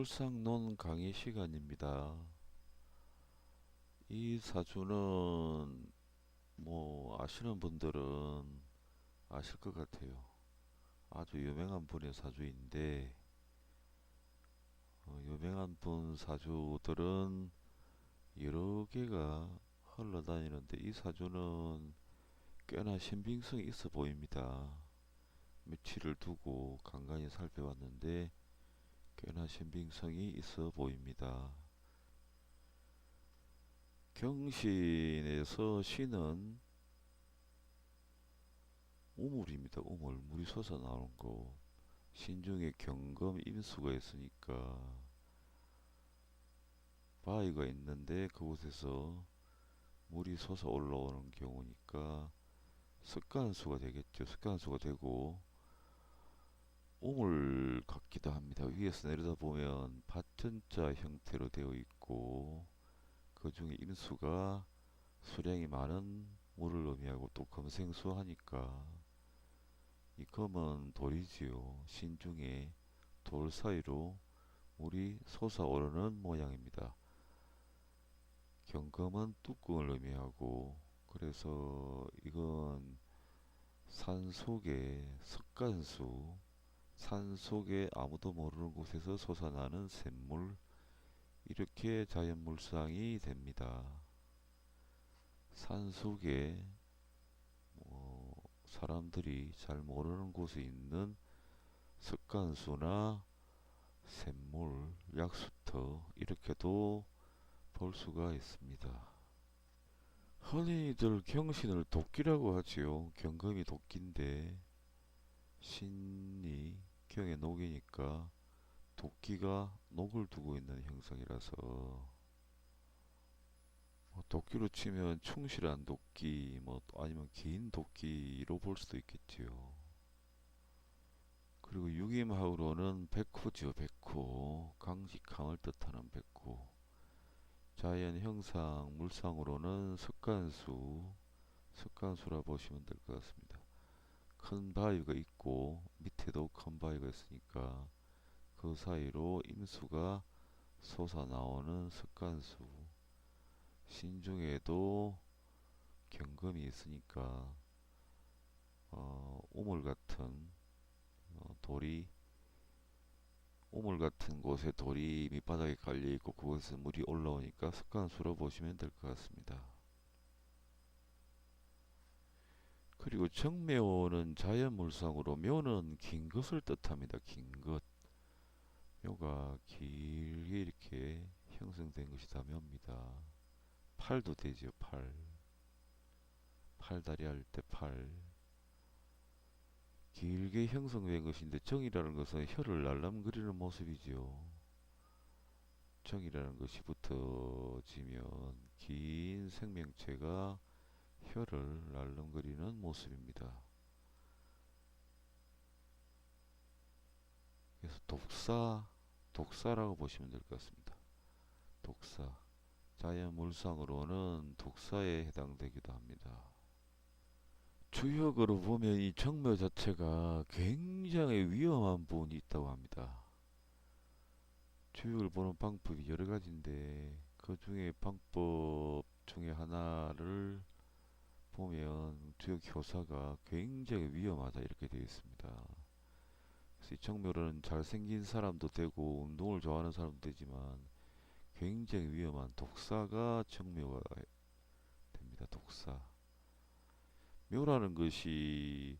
자연물상론 강의 시간입니다. 이 사주는 아시는 분들은 아실 것 같아요. 아주 유명한 분의 사주인데 유명한 분 사주들은 여러 개가 흘러다니는데 이 사주는 꽤나 신빙성이 있어 보입니다. 며칠을 두고 간간히 살펴봤는데 꽤나 신빙성이 있어 보입니다. 경신에서 신은 우물입니다. 우물. 물이 솟아 나오는 거. 신중에 경금 임수가 있으니까 바위가 있는데 그곳에서 물이 솟아 올라오는 경우니까 습관수가 되겠죠. 습관수가 되고 우물 같기도 합니다. 위에서 내려다보면 밭전자 형태로 되어 있고 그 중에 임수가 수량이 많은 물을 의미하고 또 금생수 하니까 이 검은 돌이지요. 신중에 돌 사이로 물이 솟아오르는 모양입니다. 경금은 뚜껑을 의미하고 그래서 이건 산속의 습간수, 산속에 아무도 모르는 곳에서 솟아나는 샘물, 이렇게 자연물상이 됩니다. 산속에 사람들이 잘 모르는 곳에 있는 습간수나 샘물, 약수터 이렇게도 볼 수가 있습니다. 흔히들 경신을 도끼라고 하지요. 경금이 도끼인데 신이 경의 녹이니까 도끼가 녹을 두고 있는 형상이라서 도끼로 치면 충실한 도끼, 아니면 긴 도끼로 볼 수도 있겠지요. 그리고 유기마으로는 백호지요. 백호, 강직함을 뜻하는 백호. 자연 형상 물상으로는 습간수, 습간수라 보시면 될 것 같습니다. 큰 바위가 있고 밑에도 큰 바위가 있으니까 그 사이로 임수가 솟아나오는 습간수. 신중에도 경금이 있으니까 우물 같은 돌이, 우물 같은 곳에 돌이 밑바닥에 깔려있고 그곳에서 물이 올라오니까 습관수로 보시면 될 것 같습니다. 그리고 정묘는 자연물상으로 묘는 긴 것을 뜻합니다. 긴 것. 묘가 길게 이렇게 형성된 것이 다 묘입니다. 팔도 되지요. 팔. 팔다리 할 때 팔. 길게 형성된 것인데 정이라는 것은 혀를 날람거리는 모습이지요. 정이라는 것이 붙어지면 긴 생명체가 혀를 날름거리는 모습입니다. 그래서 독사라고 보시면 될 것 같습니다. 독사. 자연물상으로는 독사에 해당되기도 합니다. 주역으로 보면 이 정묘 자체가 굉장히 위험한 부분이 있다고 합니다. 주역을 보는 방법이 여러 가지인데 그 중에 방법 중에 하나를 보면 주역 효사가 굉장히 위험하다 이렇게 되어 있습니다. 그래서 이 정묘는 잘생긴 사람도 되고 운동을 좋아하는 사람도 되지만 굉장히 위험한 독사가 정묘가 됩니다. 독사. 묘라는 것이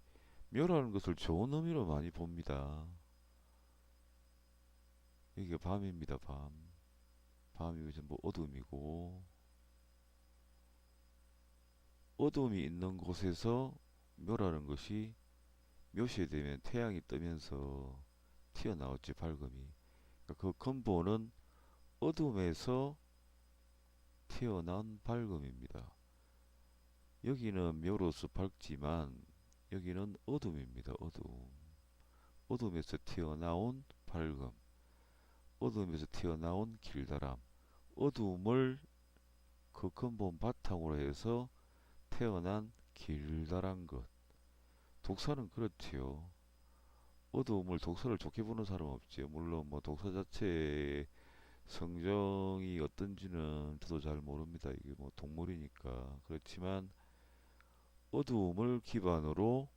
묘라는 것을 좋은 의미로 많이 봅니다. 이게 밤입니다. 밤. 밤이 전부 어둠이고 어둠이 있는 곳에서 묘라는 것이 묘시에 되면 태양이 뜨면서 튀어나왔지 밝음이. 그러니까 그 근본은 어둠에서 튀어난 밝음입니다. 여기는 묘로서 밝지만 여기는 어둠입니다. 어둠. 어둠에서 튀어나온 밝음. 어둠에서 튀어나온 길다람. 어둠을 그 근본 바탕으로 해서 태어난 길다란 것. 독사는 그렇지요. 어두움을 독서를 좋게 보는 사람은 없지요. 물론 뭐 독서 자체의 성정이 어떤지는 저도 잘 모릅니다. 이게 뭐 동물이니까. 그렇지만 어두움을 기반으로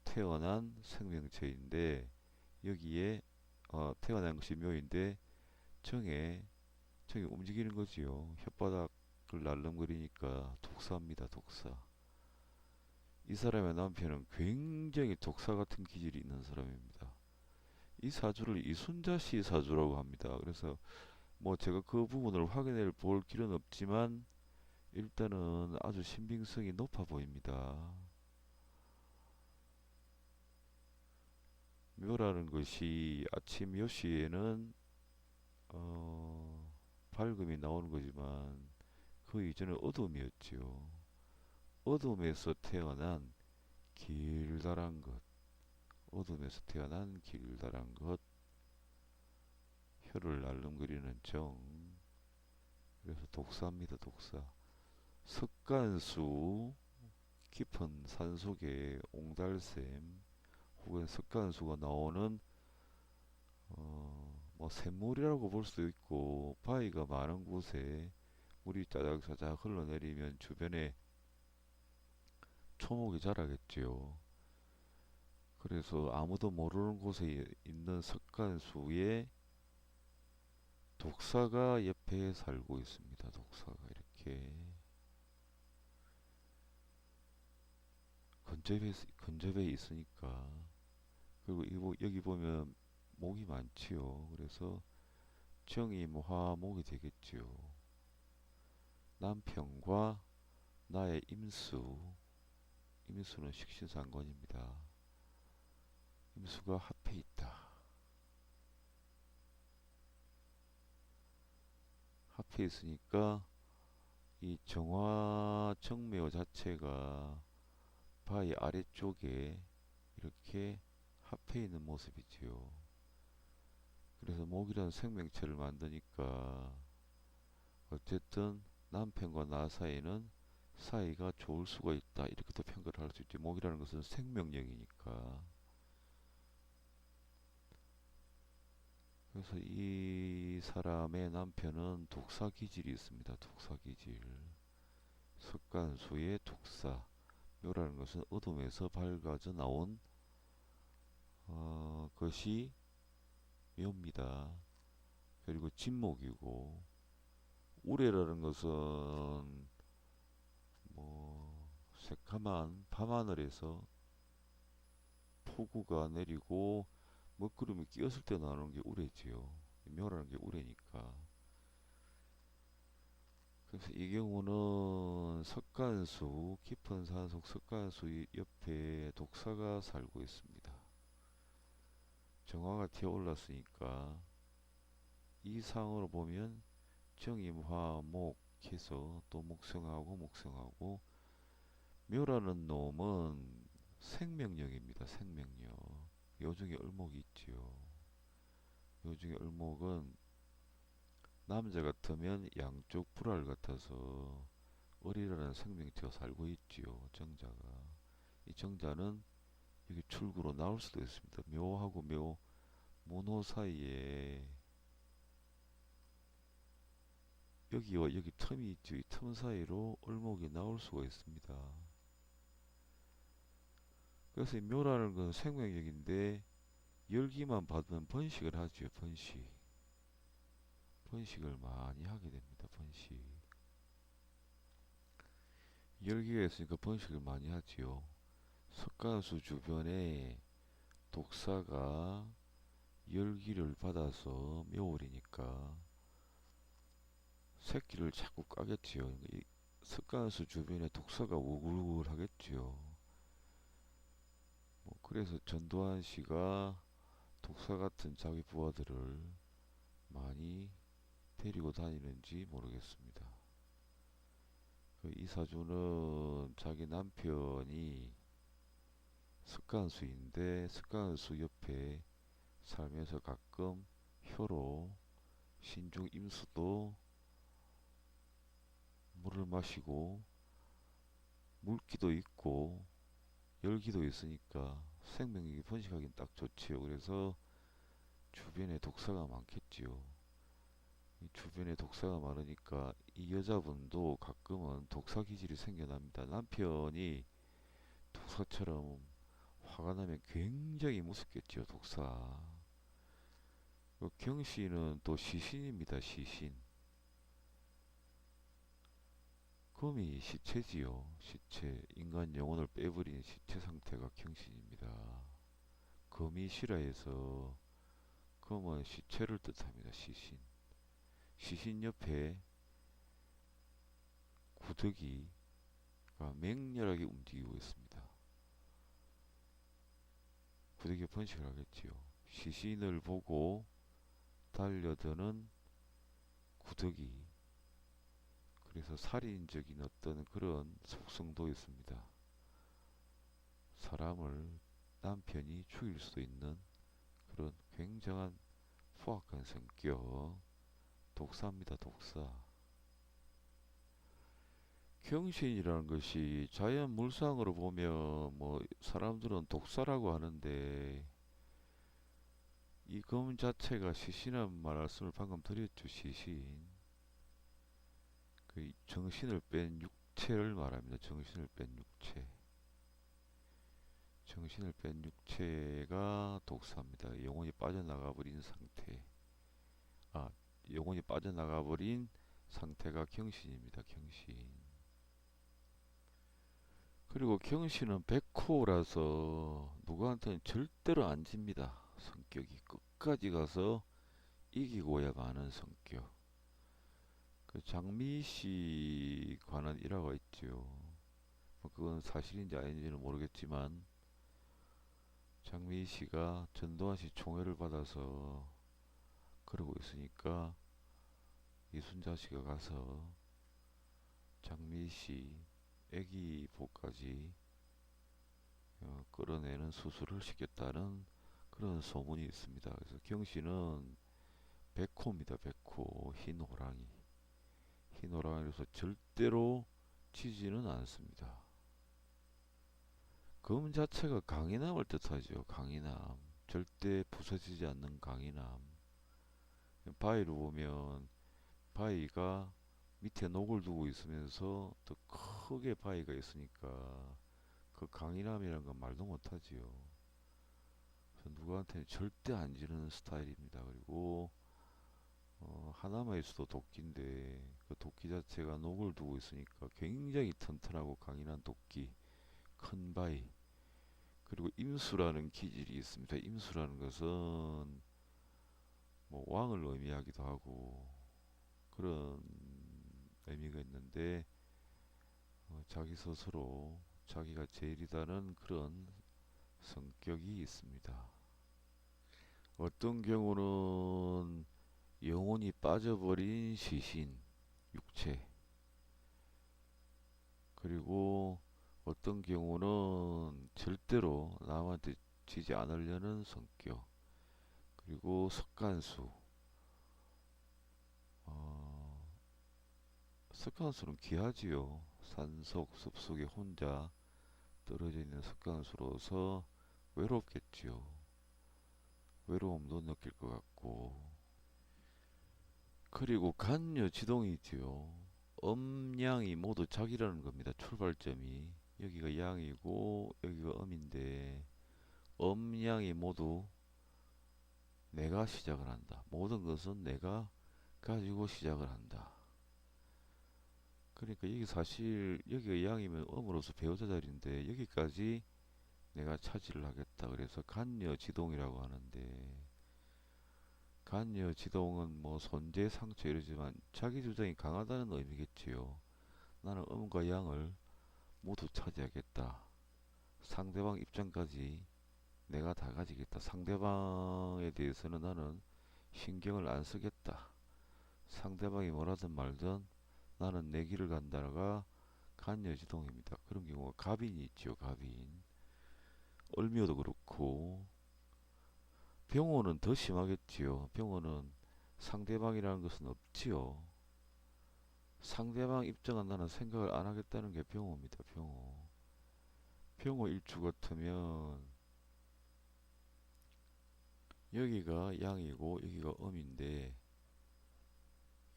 태어난 생명체인데 여기에 태어난 것이 묘인데 정에 정이 움직이는 거지요. 혓바닥을 날름거리니까 독사입니다. 독사. 이 사람의 남편은 굉장히 독사 같은 기질이 있는 사람입니다. 이 사주를 이순자씨 사주라고 합니다. 그래서 뭐 제가 그 부분을 확인해 볼 길은 없지만 일단은 아주 신빙성이 높아 보입니다. 묘라는 것이 아침 10시에는 어, 밝음이 나오는 거지만 그 이전에 어둠이었지요. 어둠에서 태어난 길다란 것, 어둠에서 태어난 길다란 것, 혀를 날름거리는 정, 그래서 독사입니다, 독사. 석간수, 깊은 산속에 옹달샘, 혹은 석간수가 나오는 뭐 샘물이라고 볼 수도 있고 바위가 많은 곳에 물이 짜작짜작 흘러내리면 주변에 초목이 자라겠지요. 그래서 아무도 모르는 곳에 있는 석간수에 독사가 옆에 살고 있습니다. 독사가 이렇게 근접해 있으니까. 그리고 여기 보면 목이 많지요. 그래서 정이 뭐 화목이 되겠지요. 남편과 나의 임수, 임수는 식신상관입니다. 임수가 합해 있다. 합해 있으니까 이 정화 정묘 자체가 바위 아래쪽에 이렇게 합해 있는 모습이지요. 그래서 목이라는 생명체를 만드니까 어쨌든 남편과 나 사이는 사이가 좋을 수가 있다. 이렇게도 평가를 할 수 있지. 목이라는 것은 생명력이니까. 그래서 이 사람의 남편은 독사 기질이 있습니다. 독사 기질. 석간수의 독사. 묘라는 것은 어둠에서 밝아져 나온 것이 묘입니다. 그리고 진목이고 우레라는 것은 뭐 새카만 밤하늘에서 폭우가 내리고 먹구름이 끼었을 때 나오는 게 우레지요. 묘라는 게 우레니까. 그래서 이 경우는 석간수 깊은 산속 석간수 옆에 독사가 살고 있습니다. 정화가 튀어올랐으니까 이 상으로 보면 정임화목 해서 또 목성하고 목성하고 묘라는 놈은 생명력입니다. 생명력. 요중에 을목이 있지요. 요중에 을목은 남자 같으면 양쪽 불알 같아서 을이라는 생명체가 살고 있지요. 정자가. 이 정자는 여기 출구로 나올 수도 있습니다. 묘하고 묘, 모노 사이에 여기와 여기 틈이 있죠. 이 틈 사이로 을목이 나올 수가 있습니다. 그래서 이 묘라는 건 생명력인데 열기만 받으면 번식을 하죠. 번식. 번식을 많이 하게 됩니다. 번식. 열기가 있으니까 번식을 많이 하지요. 석가수 주변에 독사가 열기를 받아서 묘월이니까 새끼를 자꾸 까겠지요. 이 석가수 주변에 독사가 우글우글 하겠지요. 뭐 그래서 전두환 씨가 독사 같은 자기 부하들을 많이 데리고 다니는지 모르겠습니다. 그 이사주는 자기 남편이 습관수인데 습관수 옆에 살면서 가끔 혀로 신중 임수도 물을 마시고 물기도 있고 열기도 있으니까 생명력이 번식하긴 딱 좋지요. 그래서 주변에 독사가 많겠지요. 이 주변에 독사가 많으니까 이 여자분도 가끔은 독사 기질이 생겨납니다. 남편이 독사처럼 화가 나면 굉장히 무섭겠지요, 독사. 경씨는 또 시신입니다, 시신. 금이 시체지요, 시체. 인간 영혼을 빼버린 시체 상태가 경신입니다. 금이 실화에서 금은 시체를 뜻합니다, 시신. 시신 옆에 구더기가 맹렬하게 움직이고 있습니다. 구더기가 번식을 하겠지요. 시신을 보고 달려드는 구더기. 그래서 살인적인 어떤 그런 속성도 있습니다. 사람을 남편이 죽일 수 있는 그런 굉장한 포악한 성격. 독사입니다, 독사. 경신이라는 것이 자연 물상으로 보면 뭐 사람들은 독사라고 하는데 이 검 자체가 시신한 말씀을 방금 드렸죠. 시신. 그 정신을 뺀 육체를 말합니다. 정신을 뺀 육체. 정신을 뺀 육체가 독사입니다. 영혼이 빠져나가 버린 상태. 아, 영혼이 빠져나가 버린 상태가 경신입니다. 경신. 그리고 경신은 백호라서 누구한테는 절대로 안 집니다. 성격이 끝까지 가서 이기고야 마는 성격. 그 장미씨 관한 일화가 있죠. 뭐 그건 사실인지 아닌지는 모르겠지만 장미씨가 전두환 씨 총애를 받아서 그러고 있으니까 이순자 씨가 가서 장미씨 애기 복까지 끌어내는 수술을 시켰다는 그런 소문이 있습니다. 그래서 경씨는 백호입니다. 백호. 흰 호랑이. 흰 호랑이로서 절대로 치지는 않습니다. 검 자체가 강인함을 뜻하죠. 강인함. 절대 부서지지 않는 강인함. 바위로 보면 바위가 밑에 녹을 두고 있으면서 더 크게 바위가 있으니까 그 강인함이라는 건 말도 못하지요. 그래서 누구한테는 절대 안 지는 스타일입니다. 그리고 하나만 있어도 도끼인데 그 도끼 자체가 녹을 두고 있으니까 굉장히 튼튼하고 강인한 도끼, 큰 바위. 그리고 임수라는 기질이 있습니다. 임수라는 것은 뭐 왕을 의미하기도 하고 그런 의미가 있는데 자기 스스로 자기가 제일이다는 그런 성격이 있습니다. 어떤 경우는 영혼이 빠져버린 시신, 육체. 그리고 어떤 경우는 절대로 남한테 지지 않으려는 성격. 그리고 석간수. 어, 석간수는 귀하지요. 산속, 숲속에 혼자 떨어져 있는 석간수로서 외롭겠지요. 외로움도 느낄 것 같고. 그리고 간여지동이지요. 음양이 모두 자기라는 겁니다. 출발점이. 여기가 양이고 여기가 음인데 음양이 모두 내가 시작을 한다. 모든 것은 내가 가지고 시작을 한다. 그러니까 여기 사실 여기가 양이면 음으로서 배우자 자리인데 여기까지 내가 차지를 하겠다. 그래서 간여지동이라고 하는데 간여지동은 뭐 손재 상처 이러지만 자기 주장이 강하다는 의미겠지요. 나는 음과 양을 모두 차지하겠다. 상대방 입장까지 내가 다 가지겠다. 상대방에 대해서는 나는 신경을 안 쓰겠다. 상대방이 뭐라든 말든 나는 내 길을 간다가 간여지동입니다. 그런 경우가 갑인이 있죠. 갑인. 을묘도 그렇고 병호는 더 심하겠지요. 병호는 상대방이라는 것은 없지요. 상대방 입장은 나는 생각을 안 하겠다는 게 병호입니다. 병호. 병호 일주 같으면 여기가 양이고 여기가 음인데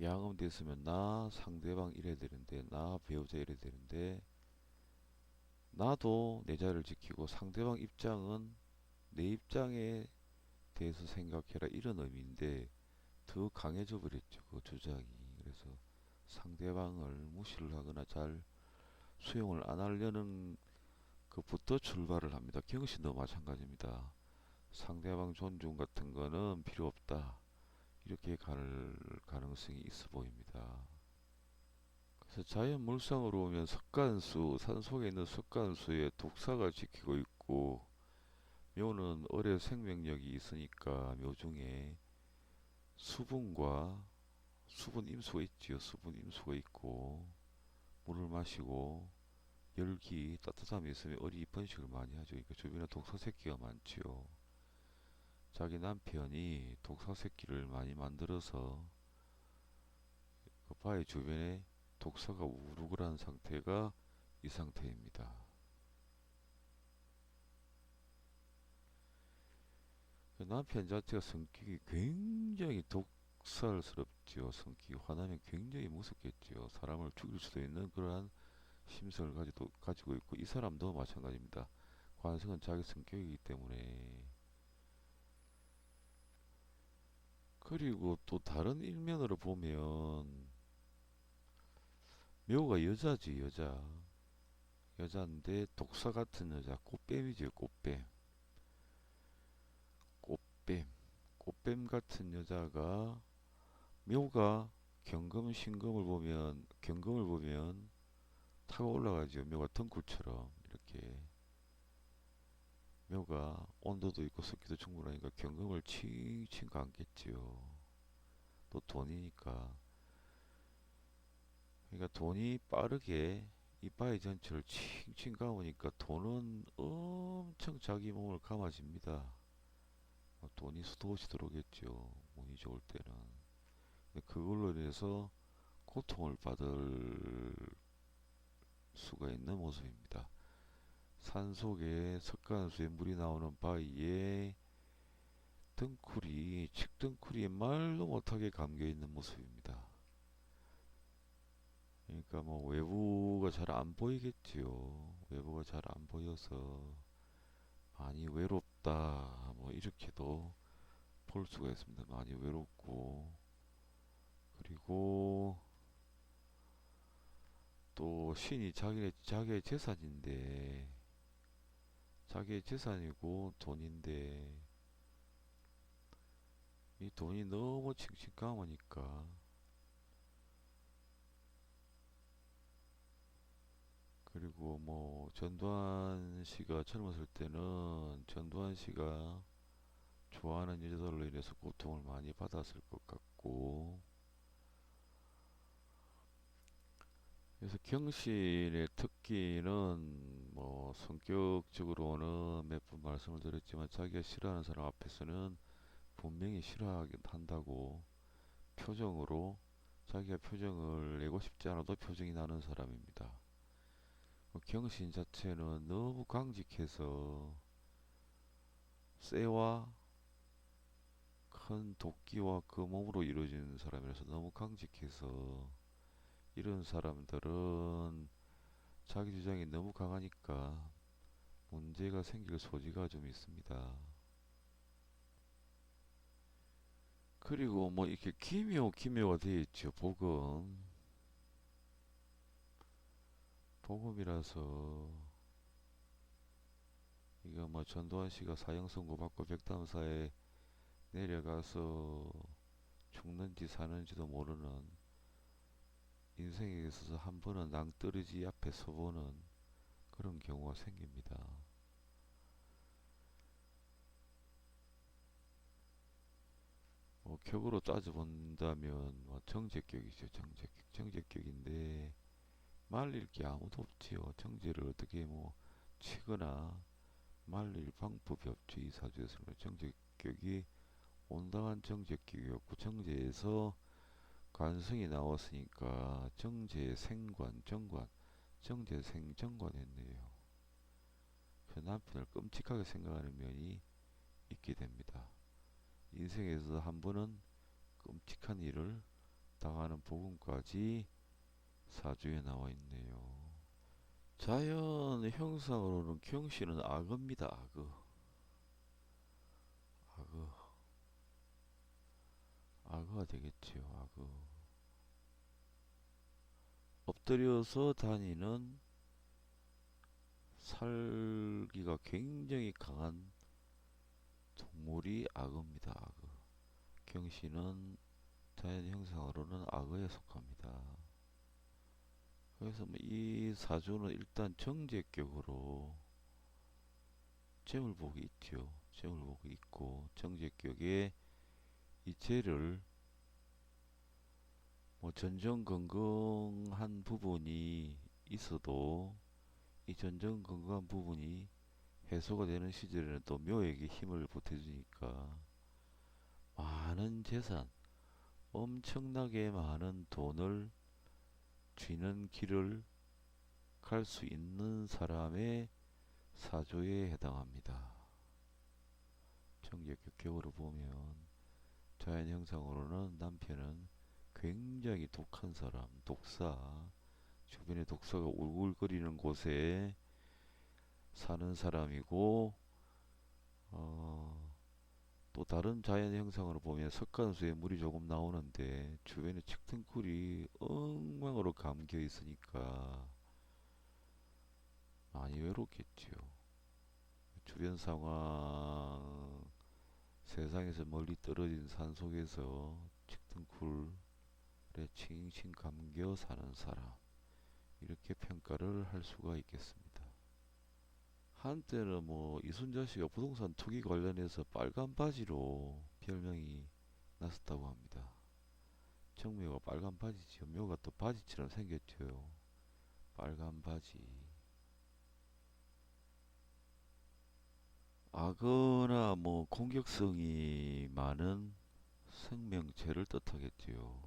양음 됐으면 나 상대방 이래야 되는데 나 배우자 이래야 되는데 나도 내 자리를 지키고 상대방 입장은 내 입장에 대해서 생각해라 이런 의미인데 더 강해져 버렸죠 그 주장이. 그래서 상대방을 무시를 하거나 잘 수용을 안 하려는 그부터 출발을 합니다. 경신도 마찬가지입니다. 상대방 존중 같은 거는 필요 없다. 이렇게 갈 가능성이 있어 보입니다. 그래서 자연 물상으로 오면 석간수, 산속에 있는 석간수에 독사가 지키고 있고 묘는 어뢰 생명력이 있으니까 묘 중에 수분과 수분 임수가 있지요. 수분 임수가 있고 물을 마시고 열기 따뜻함이 있으면 어리 번식을 많이 하죠. 그러니까 주변에 독사 새끼가 많지요. 자기 남편이 독사 새끼를 많이 만들어서 그 바위 주변에 독사가 우르르한 상태가 이 상태입니다. 그 남편 자체가 성격이 굉장히 독살스럽지요. 성격이 화나면 굉장히 무섭겠지요. 사람을 죽일 수도 있는 그러한 심성을 가지고 있고 이 사람도 마찬가지입니다. 관성은 자기 성격이기 때문에. 그리고 또 다른 일면으로 보면 묘가 여자지 여자. 여자인데 독사 같은 여자 꽃뱀이지 꽃뱀. 꽃뱀. 꽃뱀 같은 여자가 묘가 경금을 보면 타고 올라가죠. 묘가 덩굴처럼 이렇게 묘가 온도도 있고 습기도 충분하니까 경금을 칭칭 감겠지요. 또 돈이니까. 그러니까 돈이 빠르게 이빠이 전체를 칭칭 감으니까 돈은 엄청 자기 몸을 감아집니다. 돈이 수도 없이 들어오겠죠. 운이 좋을 때는. 근데 그걸로 인해서 고통을 받을 수가 있는 모습입니다. 산속에 석가한수에 물이 나오는 바위에 측등쿨이 말도 못하게 감겨있는 모습입니다. 그러니까 뭐 외부가 잘 안 보이겠지요. 외부가 잘 안 보여서 많이 외롭다 뭐 이렇게도 볼 수가 있습니다. 많이 외롭고 그리고 또 신이 자기의 재산인데 자기의 재산이고 돈인데 이 돈이 너무 칭칭감으니까 그리고 뭐 전두환 씨가 젊었을 때는 전두환 씨가 좋아하는 여자들로 인해서 고통을 많이 받았을 것 같고 그래서 경신의 특기는 뭐 성격적으로는 몇 번 말씀을 드렸지만 자기가 싫어하는 사람 앞에서는 분명히 싫어하긴 한다고 표정으로 자기가 표정을 내고 싶지 않아도 표정이 나는 사람입니다. 경신 자체는 너무 강직해서 쇠와 큰 도끼와 그 몸으로 이루어진 사람이라서 너무 강직해서 이런 사람들은 자기 주장이 너무 강하니까 문제가 생길 소지가 좀 있습니다. 그리고 뭐 이렇게 기묘가 되어 있죠. 복음이라서 이거 뭐 전두환 씨가 사형 선고받고 백담사에 내려가서 죽는지 사는지도 모르는 인생에 있어서 한 번은 낭떠러지 앞에 서보는 그런 경우가 생깁니다. 뭐 격으로 따져본다면 뭐 정제격이죠. 정제격인데 말릴 게 아무도 없지요. 정제를 어떻게 뭐 치거나 말릴 방법이 없죠. 이 사주에서는 정제격이 온당한 정제격이었고 정제에서 관성이 나왔으니까 정제생관 정관 정제생정관 했네요. 그 남편을 끔찍하게 생각하는 면이 있게 됩니다. 인생에서 한 번은 끔찍한 일을 당하는 부분까지 사주에 나와 있네요. 자연 형상으로는 경신은 악어입니다. 악어. 악어. 악어가 되겠지요. 악어. 엎드려서 다니는 살기가 굉장히 강한 동물이 악어입니다. 악어. 경신은 자연 형상으로는 악어에 속합니다. 그래서 뭐이 사주는 일단 정제격으로 재물복이 있죠. 재물복이 있고 정제격에 이 재를 뭐 전전긍긍한 부분이 있어도 이 전전긍긍한 부분이 해소가 되는 시절에는 또 묘에게 힘을 보태주니까 많은 재산, 엄청나게 많은 돈을 쥐는 길을 갈 수 있는 사람의 사조에 해당합니다. 정제격격으로 보면 자연 형상으로는 남편은 굉장히 독한 사람, 독사, 주변에 독사가 울글거리는 곳에 사는 사람이고, 어, 또 다른 자연 형상으로 보면 석간수에 물이 조금 나오는데 주변에 칡등굴이 엉망으로 감겨 있으니까 많이 외롭겠지요. 주변 상황, 세상에서 멀리 떨어진 산 속에서 칡등굴에 칭칭 감겨 사는 사람, 이렇게 평가를 할 수가 있겠습니다. 한때는 뭐 이순자 씨가 부동산 투기 관련해서 빨간 바지로 별명이 났었다고 합니다. 청묘가 빨간 바지지요. 묘가 또 바지처럼 생겼죠. 빨간 바지. 악어나 뭐 공격성이 많은 생명체를 뜻하겠지요.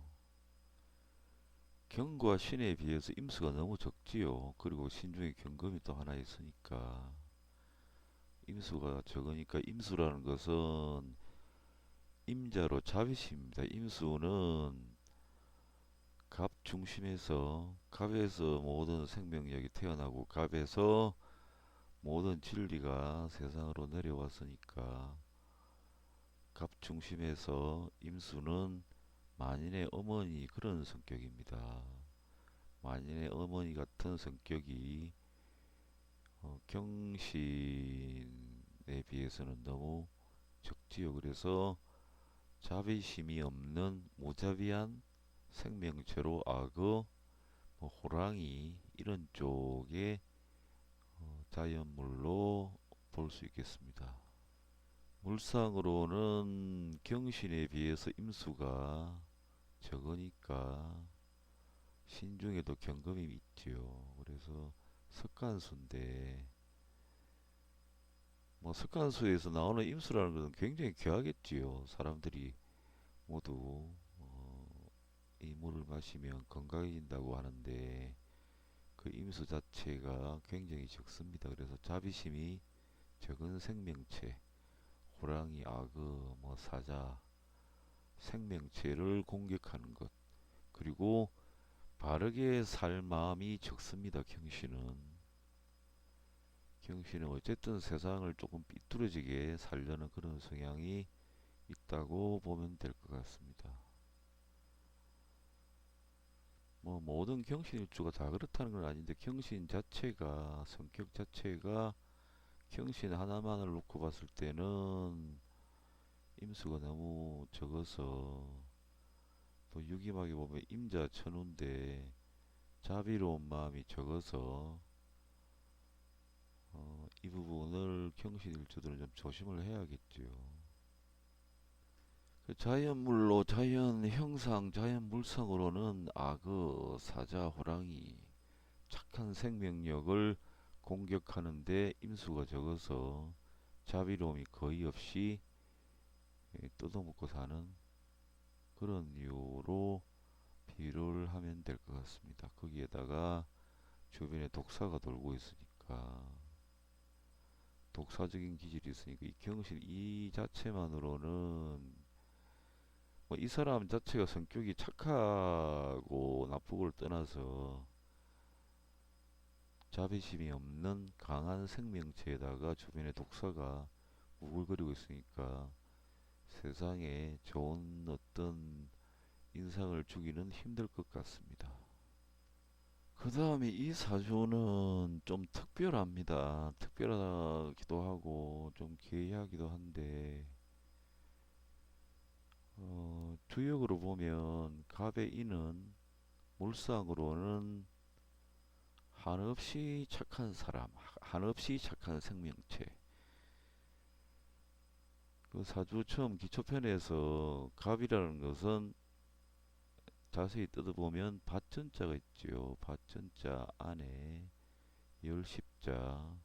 경과 신에 비해서 임수가 너무 적지요. 그리고 신중에 경금이 또 하나 있으니까 임수가 적으니까 임수라는 것은 임자로 자비심입니다. 임수는 갑 중심에서 갑에서 모든 생명력이 태어나고 갑에서 모든 진리가 세상으로 내려왔으니까 갑 중심에서 임수는 만인의 어머니 그런 성격입니다. 만인의 어머니 같은 성격이 경신에 비해서는 너무 적지요. 그래서 자비심이 없는 무자비한 생명체로 악어, 뭐 호랑이 이런 쪽의 자연물로 볼 수 있겠습니다. 물상으로는 경신에 비해서 임수가 적으니까 신중에도 경금이 있지요. 그래서 석간수인데 뭐 석간수에서 나오는 임수라는 것은 굉장히 귀하겠지요. 사람들이 모두 이 물을 마시면 건강해진다고 하는데 그 임수 자체가 굉장히 적습니다. 그래서 자비심이 적은 생명체, 호랑이, 악어, 뭐 사자, 생명체를 공격하는 것, 그리고 바르게 살 마음이 적습니다. 경신은 어쨌든 세상을 조금 삐뚤어지게 살려는 그런 성향이 있다고 보면 될 것 같습니다. 뭐 모든 경신일주가 다 그렇다는 건 아닌데 경신 자체가 성격 자체가 경신 하나만을 놓고 봤을 때는 임수가 너무 적어서 또 유기막에 보면 임자 천우인데 자비로운 마음이 적어서 이 부분을 경신일주들은 좀 조심을 해야겠죠. 그 자연물로 자연 형상, 자연 물상으로는 악어, 사자, 호랑이 착한 생명력을 공격하는데 임수가 적어서 자비로움이 거의 없이 뜯어먹고 사는 그런 이유로 비유를 하면 될 것 같습니다. 거기에다가 주변에 독사가 돌고 있으니까 독사적인 기질이 있으니까 이 경신 이 자체만으로는 뭐 이 사람 자체가 성격이 착하고 나쁘고를 떠나서 자비심이 없는 강한 생명체에다가 주변에 독사가 우글거리고 있으니까 세상에 좋은 어떤 인상을 주기는 힘들 것 같습니다. 그 다음에 이 사주는 좀 특별합니다. 특별하기도 하고 좀 기이하기도 한데 주역으로 보면 갑의 인은 물상으로는 한없이 착한 사람, 한없이 착한 생명체. 그 사주 처음 기초편에서 갑이라는 것은 자세히 뜯어보면 밭전자가 있지요. 밭전자 안에 열십자,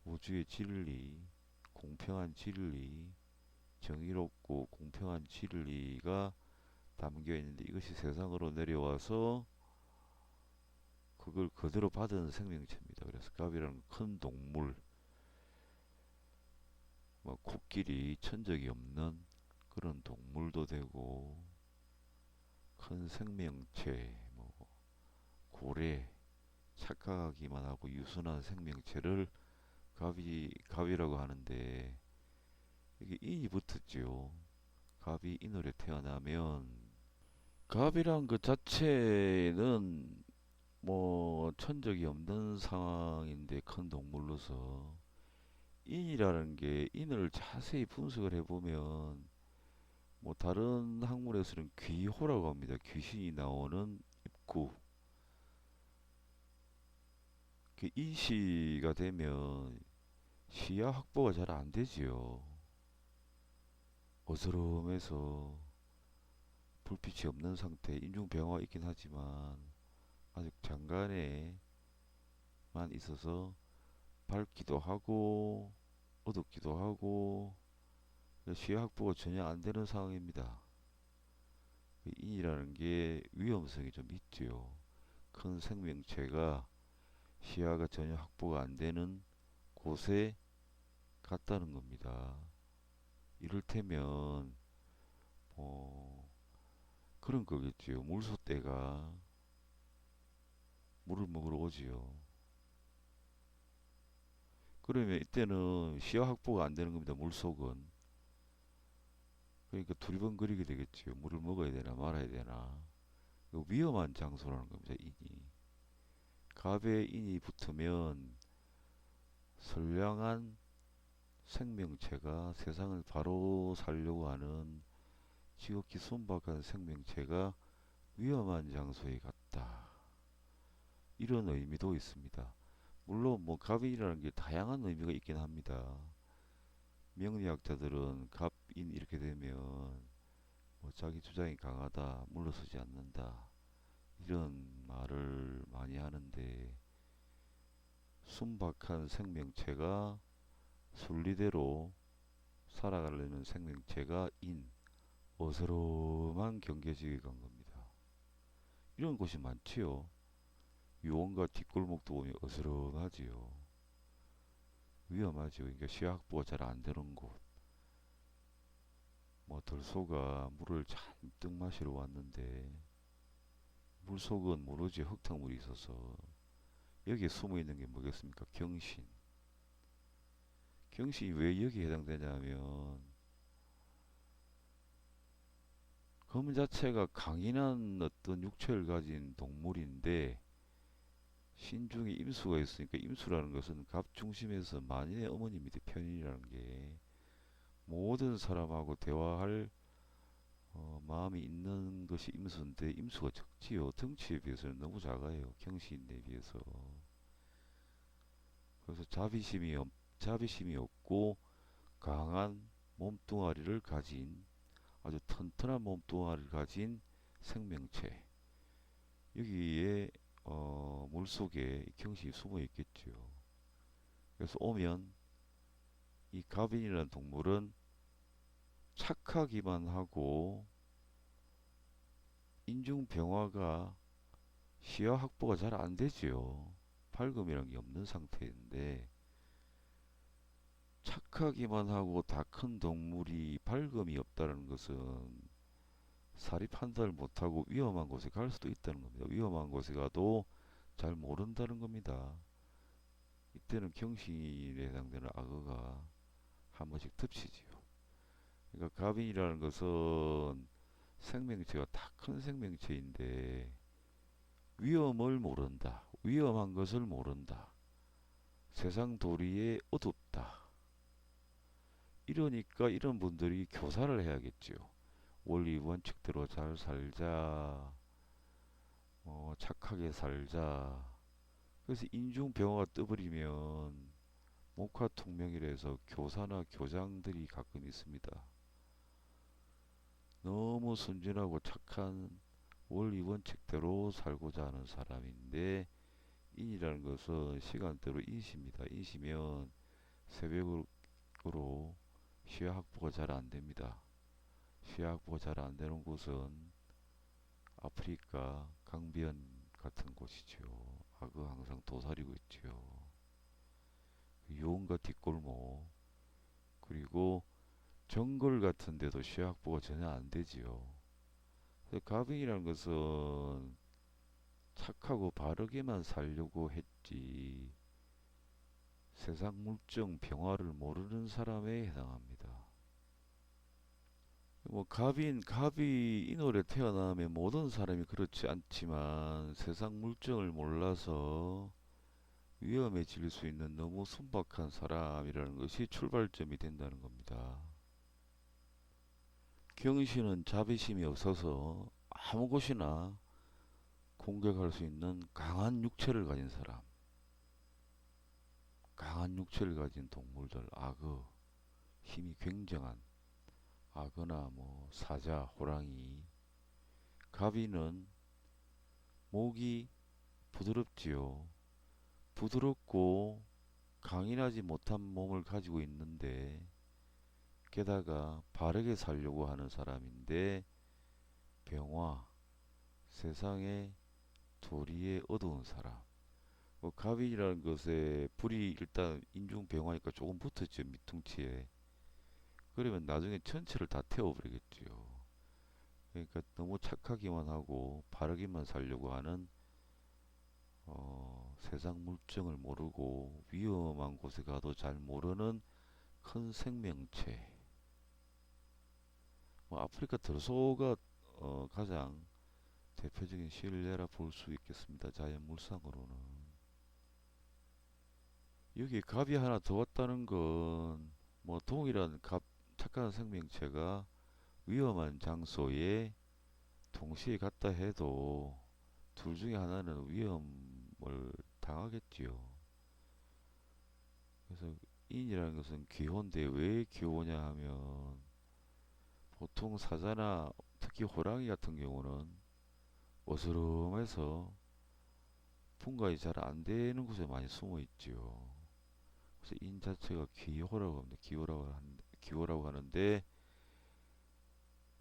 우주의 진리, 공평한 진리, 정의롭고 공평한 진리가 담겨 있는데 이것이 세상으로 내려와서 그걸 그대로 받은 생명체입니다. 그래서 갑이라는 큰 동물, 뭐 코끼리, 천적이 없는 그런 동물도 되고 큰 생명체, 뭐 고래, 착각하기만 하고 유순한 생명체를 갑이라고 하는데 이게 인이 붙었지요. 갑이 인월에 태어나면 갑이란 그 자체는 뭐 천적이 없는 상황인데 큰 동물로서 인이라는 게 인을 자세히 분석을 해보면 뭐 다른 학문에서는 귀호라고 합니다. 귀신이 나오는 입구. 그 인시가 되면 시야 확보가 잘 안 되지요. 어스름해서 불빛이 없는 상태, 인중병화가 있긴 하지만 아직 장간에만 있어서 밝기도 하고 어둡기도 하고 시야 확보가 전혀 안 되는 상황입니다. 인이라는 게 위험성이 좀 있지요. 큰 생명체가 시야가 전혀 확보가 안 되는 곳에 갔다는 겁니다. 이를테면 뭐 그런 거겠지요. 물소떼가 물을 먹으러 오지요. 그러면 이때는 시야 확보가 안 되는 겁니다. 물속은. 그러니까 두리번거리게 되겠지요. 물을 먹어야 되나 말아야 되나. 위험한 장소라는 겁니다. 인이. 갑에 인이 붙으면 선량한 생명체가 세상을 바로 살려고 하는 지극히 순박한 생명체가 위험한 장소에 갔다. 이런 의미도 있습니다. 물론 뭐 갑인이라는 게 다양한 의미가 있긴 합니다. 명리학자들은 갑인 이렇게 되면 뭐 자기 주장이 강하다, 물러서지 않는다 이런 말을 많이 하는데 순박한 생명체가 순리대로 살아가려는 생명체가 인, 어스름한 경계지에 간 겁니다. 이런 곳이 많지요. 유원과 뒷골목도 보면 어스름하지요. 위험하지요. 그러니까 시야 확보가 잘 안 되는 곳. 뭐 들소가 물을 잔뜩 마시러 왔는데 물속은 모르지 흙탕물이 있어서 여기에 숨어 있는 게 뭐겠습니까? 경신. 경신이 왜 여기에 해당되냐면 검 자체가 강인한 어떤 육체를 가진 동물인데 신중에 임수가 있으니까 임수라는 것은 갑 중심에서 만인의 어머니입니다. 편인이라는 게 모든 사람하고 대화할 마음이 있는 것이 임수인데 임수가 적지요. 덩치에 비해서는 너무 작아요. 경신에 비해서. 그래서 자비심이 없고 강한 몸뚱아리를 가진 아주 튼튼한 몸뚱아리를 가진 생명체. 여기에 물속에 경신이 숨어 있겠죠. 그래서 오면 이 가빈이라는 동물은 착하기만 하고 인중병화가 시야 확보가 잘 안 되지요. 밝음이란 게 없는 상태인데 착하기만 하고 다 큰 동물이 발금이 없다는 것은 사리 판단을 못하고 위험한 곳에 갈 수도 있다는 겁니다. 위험한 곳에 가도 잘 모른다는 겁니다. 이때는 경신에 해당되는 악어가 한 번씩 덮치지요. 그러니까 가빈이라는 것은 생명체가 다 큰 생명체인데 위험을 모른다. 위험한 것을 모른다. 세상 도리에 어둡다. 이러니까 이런 분들이 교사를 해야겠지요. 원리 원칙대로 잘 살자. 착하게 살자. 그래서 인중병화가 떠버리면 목화통명이라서 교사나 교장들이 가끔 있습니다. 너무 순진하고 착한 원리 원칙대로 살고자 하는 사람인데 인이라는 것은 시간대로 인시입니다. 인시면 새벽으로 시야 확보가 잘 안됩니다. 시야 확보가 잘 안되는 곳은 아프리카 강변 같은 곳이죠. 악어 항상 도사리고 있지요. 용과 뒷골목 그리고 정글 같은 데도 시야 확보가 전혀 안되지요. 가빙이라는 것은 착하고 바르게만 살려고 했지 세상 물정 병화를 모르는 사람에 해당합니다. 뭐 갑이 인월에 태어나면 모든 사람이 그렇지 않지만 세상 물정을 몰라서 위험해질 수 있는 너무 순박한 사람이라는 것이 출발점이 된다는 겁니다. 경신은 자비심이 없어서 아무 곳이나 공격할 수 있는 강한 육체를 가진 사람, 강한 육체를 가진 동물들, 악어, 힘이 굉장한 악어나 뭐 사자, 호랑이. 가비는 목이 부드럽지요. 부드럽고 강인하지 못한 몸을 가지고 있는데 게다가 바르게 살려고 하는 사람인데 병화, 세상의 도리에 어두운 사람. 갑이라는 것에 불이 일단 인중병화니까 조금 붙었죠. 밑둥치에. 그러면 나중에 전체를 다 태워버리겠지요. 그러니까 너무 착하기만 하고 바르기만 살려고 하는 세상 물정을 모르고 위험한 곳에 가도 잘 모르는 큰 생명체. 아프리카 들소가 가장 대표적인 실내라 볼 수 있겠습니다. 자연 물상으로는. 여기 갑이 하나 더 왔다는 건 뭐 동일한 착한 생명체가 위험한 장소에 동시에 갔다 해도 둘 중에 하나는 위험을 당하겠지요. 그래서 인이라는 것은 기호인데 왜 기호냐 하면 보통 사자나 특히 호랑이 같은 경우는 어스름해서 분갈이 잘 안되는 곳에 많이 숨어 있지요. 그래서 인 자체가 기호라고 합니다. 기호라고 하는데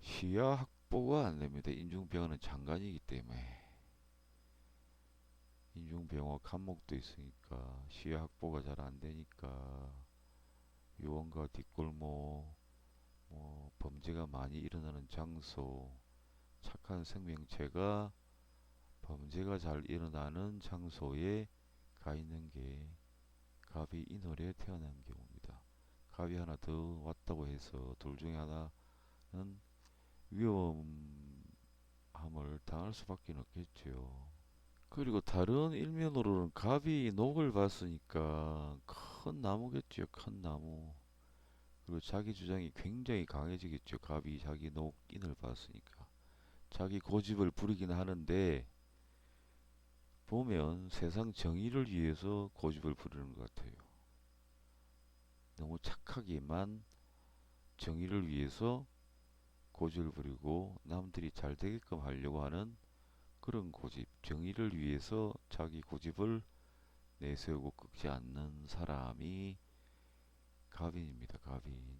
시야 확보가 안됩니다. 인중병화는 장관이기 때문에. 인중병화 간목도 있으니까 시야 확보가 잘 안되니까 요원과 뒷골목 범죄가 많이 일어나는 장소, 착한 생명체가 범죄가 잘 일어나는 장소에 가 있는 게 갑이 인월에 태어난 경우입니다. 갑이 하나 더 왔다고 해서 둘 중에 하나는 위험함을 당할 수밖에 없겠죠. 그리고 다른 일면으로는 갑이 녹을 봤으니까 큰 나무겠죠. 큰 나무. 그리고 자기 주장이 굉장히 강해지겠죠. 갑이 자기 녹인을 봤으니까. 자기 고집을 부리긴 하는데 보면 세상 정의를 위해서 고집을 부리는 것 같아요. 너무 착하게만 정의를 위해서 고집을 부리고 남들이 잘 되게끔 하려고 하는 그런 고집, 정의를 위해서 자기 고집을 내세우고 꺾지 않는 사람이 갑인입니다. 갑인.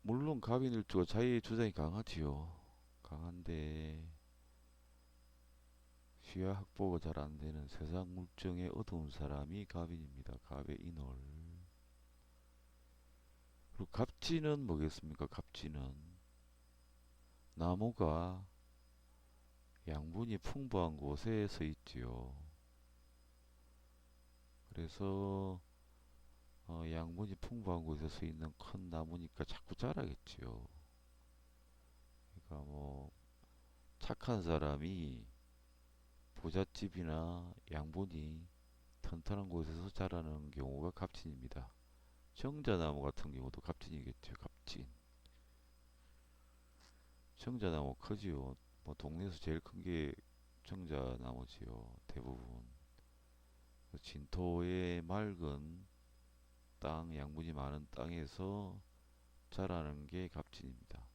물론 갑인일주가 자기의 주장이 강하지요. 강한데 시야 확보가 잘 안되는 세상 물정에 어두운 사람이 갑인입니다. 갑의 인월. 그리고 갑진은 뭐겠습니까? 갑진은 나무가 양분이 풍부한 곳에 서 있지요. 그래서 양분이 풍부한 곳에 서 있는 큰 나무니까 자꾸 자라겠지요. 그러니까 뭐 착한 사람이 부잣집이나 양분이 튼튼한 곳에서 자라는 경우가 갑진입니다. 정자나무 같은 경우도 갑진이겠죠. 갑진. 정자나무 크지요. 뭐 동네에서 제일 큰 게 정자나무지요. 대부분. 진토의 맑은 땅, 양분이 많은 땅에서 자라는 게 갑진입니다.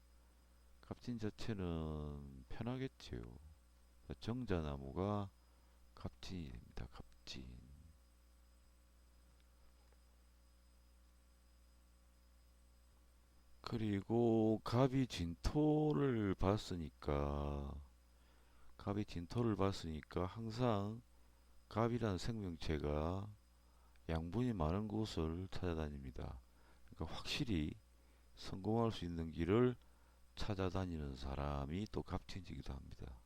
갑진 자체는 편하겠지요. 정자나무가 갑진이 됩니다. 갑진. 그리고 갑이 진토를 봤으니까 항상 갑이라는 생명체가 양분이 많은 곳을 찾아다닙니다. 그러니까 확실히 성공할 수 있는 길을 찾아다니는 사람이 또 갑진이기도 합니다.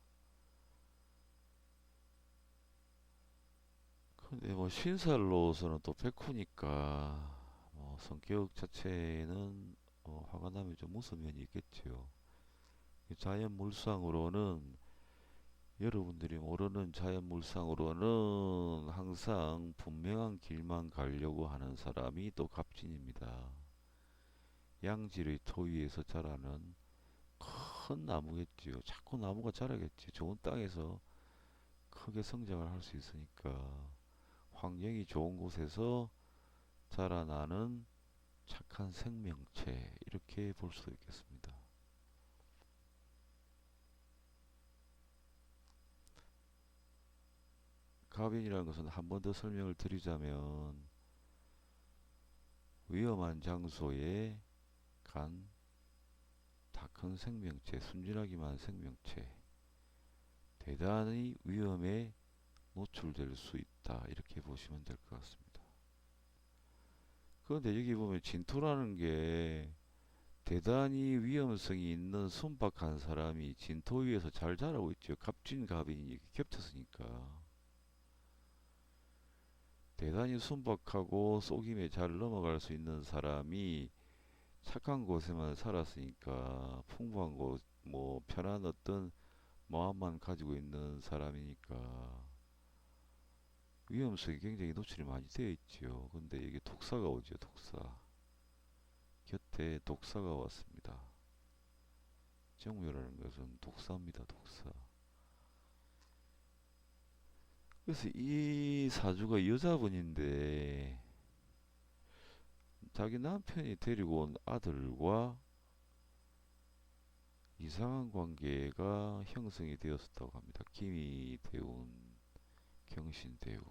근데 뭐 신살로서는 또 백후니까 성격 자체는 화가 나면 좀 무서운 면이 있겠지요. 자연물상으로는 여러분들이 모르는 자연물상으로는 항상 분명한 길만 가려고 하는 사람이 또 갑진입니다. 양질의 토 위에서 자라는 큰 나무겠지요. 자꾸 나무가 자라겠지. 좋은 땅에서 크게 성장을 할 수 있으니까 환경이 좋은 곳에서 자라나는 착한 생명체 이렇게 볼 수도 있겠습니다. 갑인이라는 것은 한 번 더 설명을 드리자면 위험한 장소에 간 다 큰 생명체, 순진하기만 생명체, 대단히 위험에 노출될 수 있다 이렇게 보시면 될 것 같습니다. 그런데 여기 보면 진토라는 게 대단히 위험성이 있는 순박한 사람이 진토 위에서 잘 자라고 있죠. 갑진갑인이 겹쳤으니까. 대단히 순박하고 속임에 잘 넘어갈 수 있는 사람이 착한 곳에만 살았으니까 풍부한 곳, 뭐 편한 어떤 마음만 가지고 있는 사람이니까 위험성이 굉장히 노출이 많이 되어 있지요. 근데 이게 독사가 오죠, 독사. 곁에 독사가 왔습니다. 정묘라는 것은 독사입니다, 독사. 그래서 이 사주가 여자분인데 자기 남편이 데리고 온 아들과 이상한 관계가 형성이 되었었다고 합니다. 김이대운, 경신대운,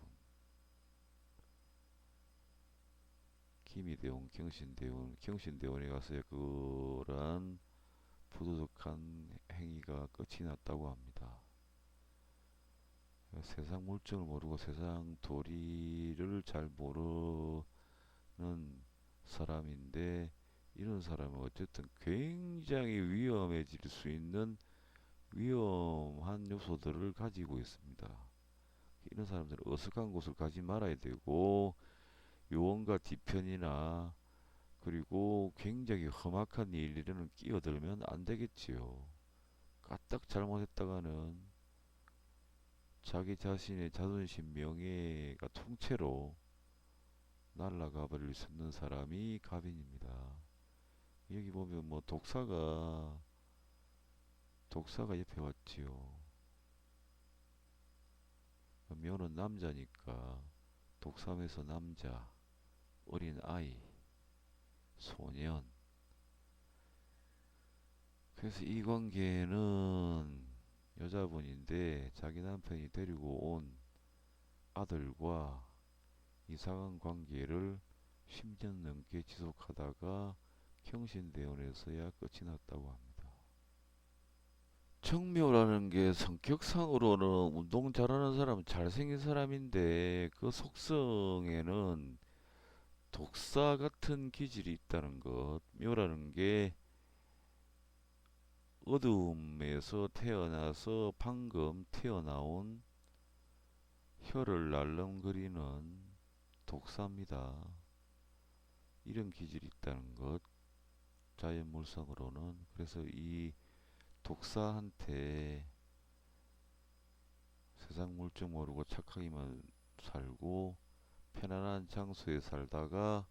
김이대운, 경신대운, 경신대운에 가서 그런 부도덕한 행위가 끝이 났다고 합니다. 세상 물정을 모르고 세상 도리를 잘 모르는 사람인데 이런 사람은 어쨌든 굉장히 위험해질 수 있는 위험한 요소들을 가지고 있습니다. 이런 사람들은 어색한 곳을 가지 말아야 되고 요원과 뒤편이나 그리고 굉장히 험악한 일에는 끼어들면 안 되겠지요. 까딱 잘못했다가는 자기 자신의 자존심, 명예가 통째로 날아가 버릴 수 있는 사람이 갑인입니다. 여기 보면 뭐 독사가 옆에 왔지요. 묘는 남자니까 독삼에서 남자, 어린 아이, 소년. 그래서 이 관계는 여자분인데 자기 남편이 데리고 온 아들과 이상한 관계를 10년 넘게 지속하다가 경신대원에서야 끝이 났다고 합니다. 청묘라는 게 성격상으로는 운동 잘하는 사람, 잘생긴 사람인데 그 속성에는 독사 같은 기질이 있다는 것, 묘라는 게 어두움에서 태어나서 방금 태어나온 혀를 날름거리는 독사입니다. 이런 기질이 있다는 것, 자연 물성으로는. 그래서 이 독사한테 세상 물정 모르고 착하기만 살고 편안한 장소에 살다가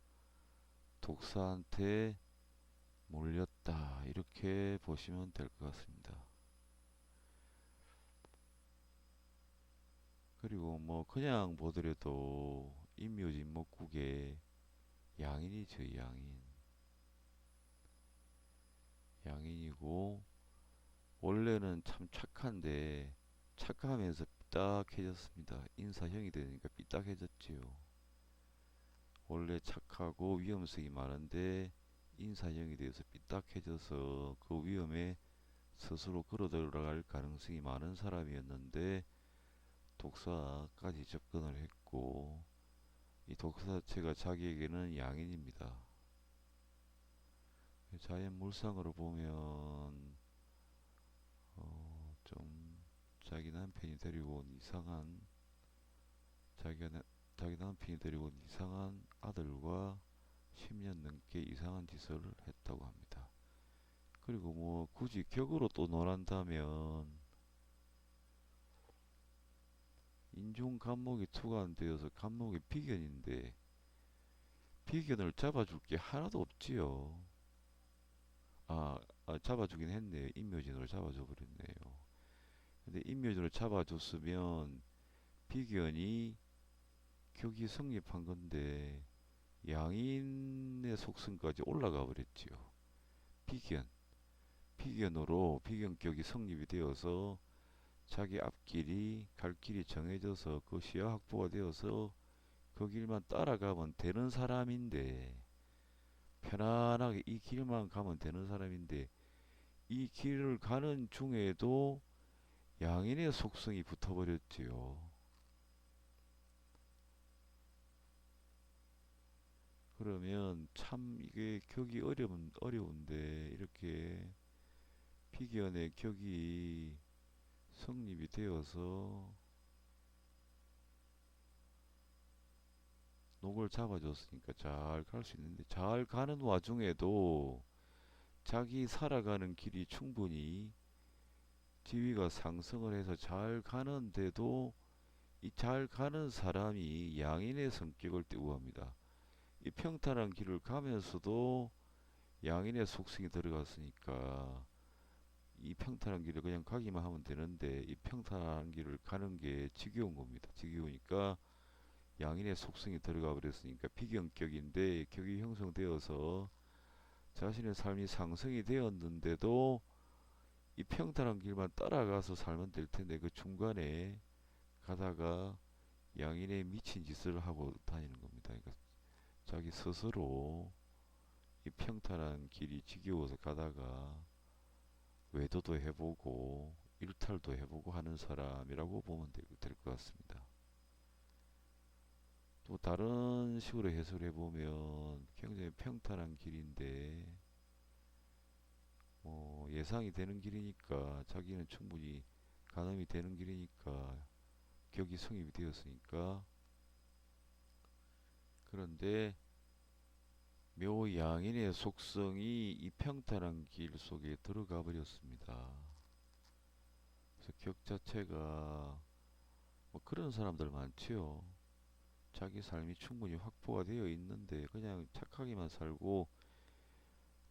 독사한테 몰렸다, 이렇게 보시면 될 것 같습니다. 그리고 뭐 그냥 보더라도 인묘진목국에 양인이죠. 양인이고 원래는 참 착한데 착하면서 삐딱해졌습니다. 인사형이 되니까 삐딱해졌지요. 원래 착하고 위험성이 많은데 인사형이 되어서 삐딱해져서 그 위험에 스스로 걸어 들어갈 가능성이 많은 사람이었는데 독사까지 접근을 했고, 이 독사 자체가 자기에게는 양인입니다. 자연 물상으로 보면 좀 자기 남편이 데리고 온 이상한 자기가 자기 남편이 데리고 온 이상한 아들과 10년 넘게 이상한 짓을 했다고 합니다. 그리고 뭐 굳이 격으로 또 논한다면 인중 간목이 투과되어서 간목이 비견인데 비견을 잡아줄 게 하나도 없지요. 잡아주긴 했네요. 인묘진으로 잡아줘 버렸네요. 근데 인묘진으로 잡아줬으면 비견이 격이 성립한 건데 양인의 속성까지 올라가 버렸지요. 비견, 비견으로 비견격이 성립이 되어서 자기 앞길이 갈 길이 정해져서 그 시야 확보가 되어서 그 길만 따라가면 되는 사람인데, 편안하게 이 길만 가면 되는 사람인데 이 길을 가는 중에도 양인의 속성이 붙어버렸지요. 그러면 참 이게 격이 어려운데 이렇게 비견의 격이 성립이 되어서 녹을 잡아줬으니까 잘 갈 수 있는데, 잘 가는 와중에도 자기 살아가는 길이 충분히 지위가 상승을 해서 잘 가는데도 이 잘 가는 사람이 양인의 성격을 띠고 합니다. 이 평탄한 길을 가면서도 양인의 속성이 들어갔으니까 이 평탄한 길을 그냥 가기만 하면 되는데 이 평탄한 길을 가는 게 지겨운 겁니다. 지겨우니까 양인의 속성이 들어가 버렸으니까 비경격인데 격이 형성되어서 자신의 삶이 상승이 되었는데도 이 평탄한 길만 따라가서 살면 될 텐데 그 중간에 가다가 양인의 미친 짓을 하고 다니는 겁니다. 그러니까 자기 스스로 이 평탄한 길이 지겨워서 가다가 외도도 해보고 일탈도 해보고 하는 사람이라고 보면 될 것 같습니다. 또 다른 식으로 해석을 해보면 굉장히 평탄한 길인데 예상이 되는 길이니까 자기는 충분히 가늠이 되는 길이니까 격이 성립이 되었으니까, 그런데 묘양인의 속성이 이 평탄한 길 속에 들어가 버렸습니다. 그래서 격 자체가 뭐 그런 사람들 많지요. 자기 삶이 충분히 확보가 되어 있는데 그냥 착하게만 살고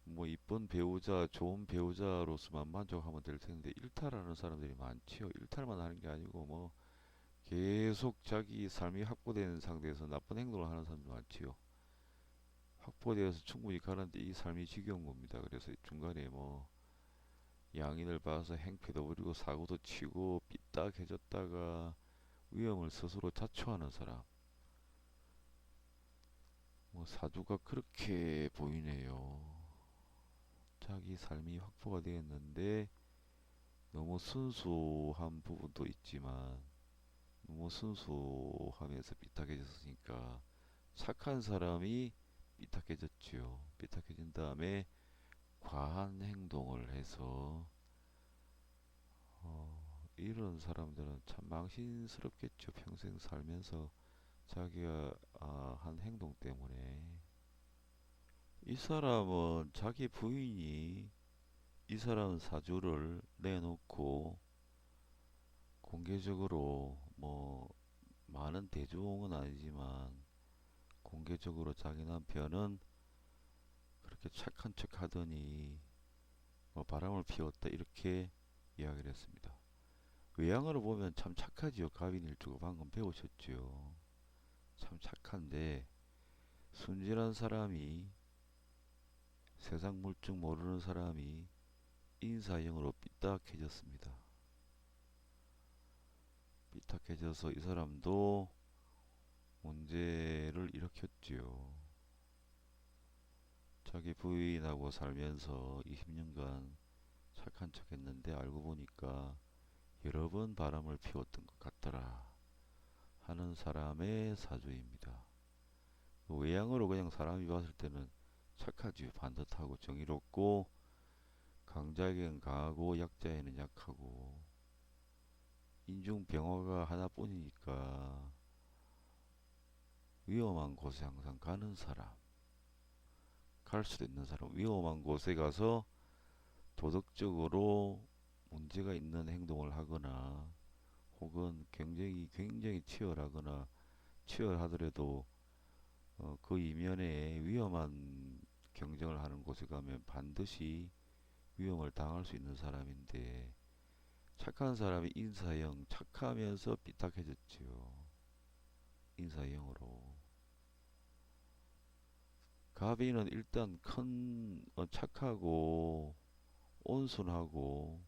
뭐 이쁜 배우자, 좋은 배우자로서만 만족하면 될 텐데 일탈하는 사람들이 많지요. 일탈만 하는 게 아니고 뭐 계속 자기 삶이 확보되는 상태에서 나쁜 행동을 하는 사람도 많지요. 확보되어서 충분히 가는데 이 삶이 지겨운 겁니다. 그래서 중간에 뭐 양인을 봐서 행패도 부리고 사고도 치고 삐딱해졌다가 위험을 스스로 자초하는 사람, 뭐 사주가 그렇게 보이네요. 자기 삶이 확보가 되었는데 너무 순수한 부분도 있지만 너무 순수하면서 삐딱해졌으니까 착한 사람이 삐딱해졌지요. 삐딱해진 다음에 과한 행동을 해서 이런 사람들은 참 망신스럽겠죠. 평생 살면서 자기가 한 행동 때문에. 이 사람은 자기 부인이 이 사람 사주를 내놓고 공개적으로 뭐 많은 대중은 아니지만 공개적으로 자기 남편은 그렇게 착한 척 하더니 뭐 바람을 피웠다 이렇게 이야기를 했습니다. 외양으로 보면 참 착하지요. 가빈일주가 방금 배우셨지요. 참 착한데 순진한 사람이 세상 물정 모르는 사람이 인사형으로 삐딱해졌습니다. 삐딱해져서 이 사람도 문제를 일으켰지요. 자기 부인하고 살면서 20년간 착한 척 했는데 알고 보니까 여러 번 바람을 피웠던 것 같더라 하는 사람의 사주입니다. 외양으로 그냥 사람이 봤을 때는 착하지요. 반듯하고 정의롭고 강자에게는 강하고 약자에는 약하고 인중병화가 하나뿐이니까 위험한 곳에 항상 가는 사람, 갈 수도 있는 사람, 위험한 곳에 가서 도덕적으로 문제가 있는 행동을 하거나 혹은 굉장히 치열하거나 치열하더라도 그 이면에 위험한 경쟁을 하는 곳에 가면 반드시 위험을 당할 수 있는 사람인데 착한 사람이 인사형 착하면서 삐딱해졌지요. 인사형으로. 가비는 일단 착하고 온순하고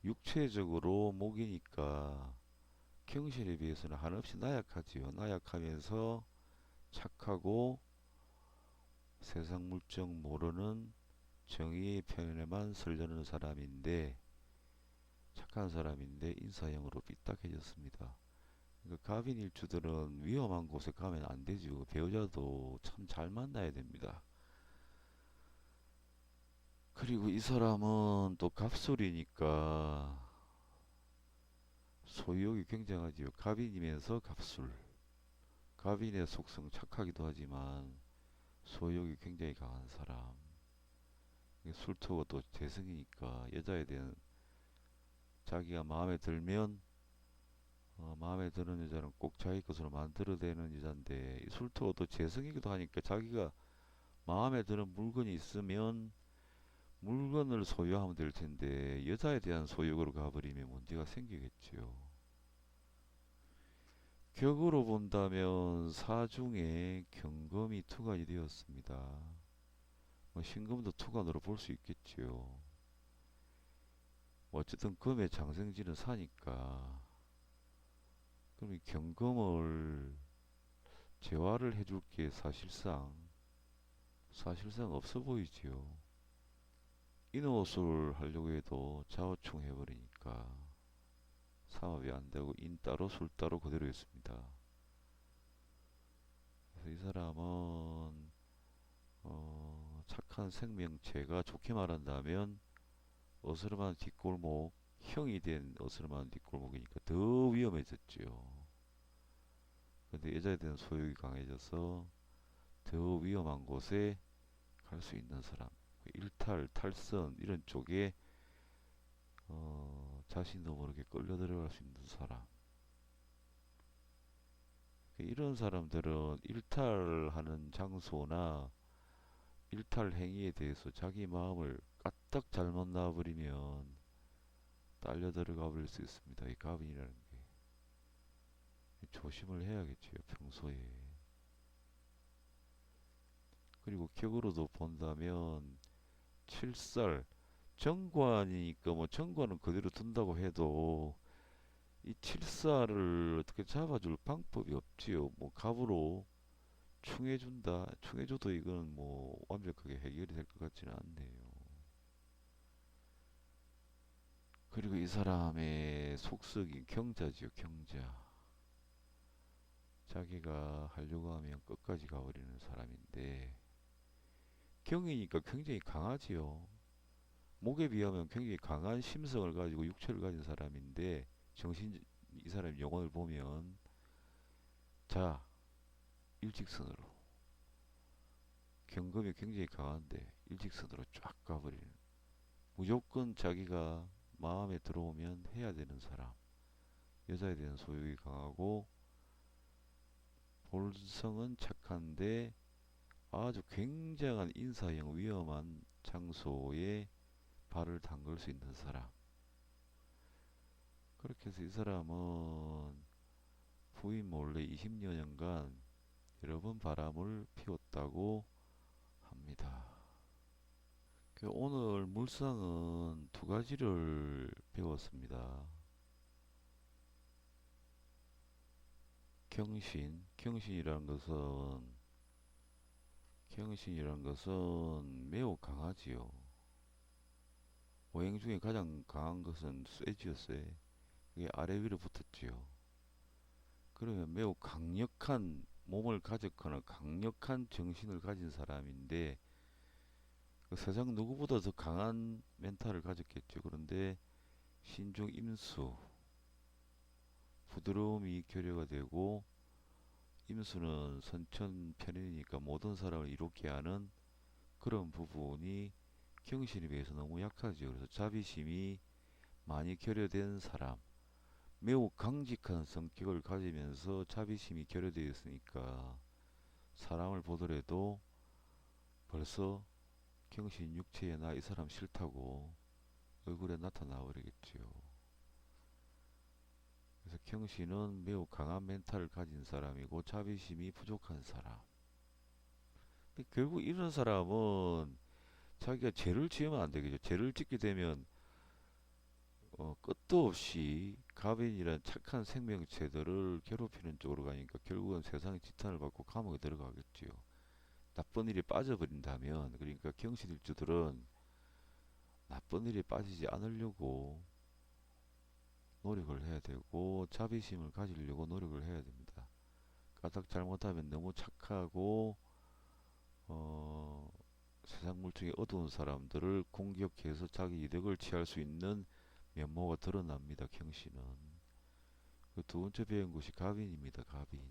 육체적으로 목이니까 경실에 비해서는 한없이 나약하지요. 나약하면서 착하고 세상 물정 모르는 정의의 편에만 서려는 사람인데 착한 사람인데 인사형으로 삐딱해졌습니다. 그러니까 가빈 일주들은 위험한 곳에 가면 안 되죠. 배우자도 참 잘 만나야 됩니다. 그리고 이 사람은 또 갑술이니까 소유욕이 굉장하지요. 갑인이면서 갑술. 갑인의 속성 착하기도 하지만 소유욕이 굉장히 강한 사람. 술토가 또 재성이니까 여자에 대한 자기가 마음에 들면 마음에 드는 여자는 꼭 자기 것으로 만들어내는 여잔데 이 술토가 또 재성이기도 하니까 자기가 마음에 드는 물건이 있으면 물건을 소유하면 될 텐데 여자에 대한 소유욕으로 가버리면 문제가 생기겠지요. 격으로 본다면 사중에 경금이 투관이 되었습니다. 뭐 신금도 투관으로 볼 수 있겠지요. 어쨌든 금의 장생지는 사니까 그럼 이 경금을 재화를 해줄 게 사실상 없어 보이지요. 인옷을 하려고 해도 좌우충 해버리니까 사업이 안 되고 인 따로 술 따로 그대로 있습니다. 그래서 이 사람은 착한 생명체가 좋게 말한다면 어스름한 뒷골목, 형이 된 어스름한 뒷골목이니까 더 위험해졌지요. 근데 여자에 대한 소욕이 강해져서 더 위험한 곳에 갈 수 있는 사람, 일탈, 탈선 이런 쪽에 자신도 모르게 끌려 들어갈 수 있는 사람. 이런 사람들은 일탈하는 장소나 일탈 행위에 대해서 자기 마음을 까딱 잘못 놔버리면 딸려 들어가 버릴 수 있습니다. 이 가빈이라는 게. 조심을 해야겠지요, 평소에. 그리고 격으로도 본다면 칠살 정관이니까 뭐 정관은 그대로 둔다고 해도 이 칠살을 어떻게 잡아줄 방법이 없지요. 뭐 갑으로 충해준다. 충해줘도 이건 뭐 완벽하게 해결이 될 것 같지는 않네요. 그리고 이 사람의 속성이 경자지요, 경자. 자기가 하려고 하면 끝까지 가버리는 사람인데, 경이니까 굉장히 강하지요. 목에 비하면 굉장히 강한 심성을 가지고 육체를 가진 사람인데, 이 사람 영혼을 보면, 자, 일직선으로. 경금이 굉장히 강한데, 일직선으로 쫙 가버리는. 무조건 자기가 마음에 들어오면 해야 되는 사람. 여자에 대한 소유욕이 강하고, 본성은 착한데, 아주 굉장한 인사형 위험한 장소에 발을 담글 수 있는 사람. 그렇게 해서 이 사람은 부인 몰래 20여 년간 여러 번 바람을 피웠다고 합니다. 오늘 물상은 두 가지를 배웠습니다. 경신이라는 것은 매우 강하지요. 오행 중에 가장 강한 것은 쇠지요, 쇠. 그게 아래 위로 붙었지요. 그러면 매우 강력한 몸을 가졌거나 강력한 정신을 가진 사람인데 그 세상 누구보다 더 강한 멘탈을 가졌겠죠. 그런데 신중 임수, 부드러움이 결여가 되고 임수는 선천편이니까 모든 사람을 이롭게 하는 그런 부분이 경신에 비해서 너무 약하죠. 그래서 자비심이 많이 결여된 사람, 매우 강직한 성격을 가지면서 자비심이 결여되어 있으니까 사람을 보더라도 벌써 경신 육체에 나 이 사람 싫다고 얼굴에 나타나 버리겠지요. 그래서 경신은 매우 강한 멘탈을 가진 사람이고 자비심이 부족한 사람. 결국 이런 사람은 자기가 죄를 지으면 안 되겠죠. 죄를 짓게 되면 끝도 없이 가빈이란 착한 생명체들을 괴롭히는 쪽으로 가니까 결국은 세상의 지탄을 받고 감옥에 들어가겠지요. 나쁜 일에 빠져버린다면, 그러니까 경신일주들은 나쁜 일에 빠지지 않으려고 노력을 해야 되고 자비심을 가지려고 노력을 해야 됩니다. 까딱 잘못하면 너무 착하고 세상 물정에 어두운 사람들을 공격해서 자기 이득을 취할 수 있는 면모가 드러납니다. 경신은. 그 두 번째 배운 것이 갑인입니다. 갑인.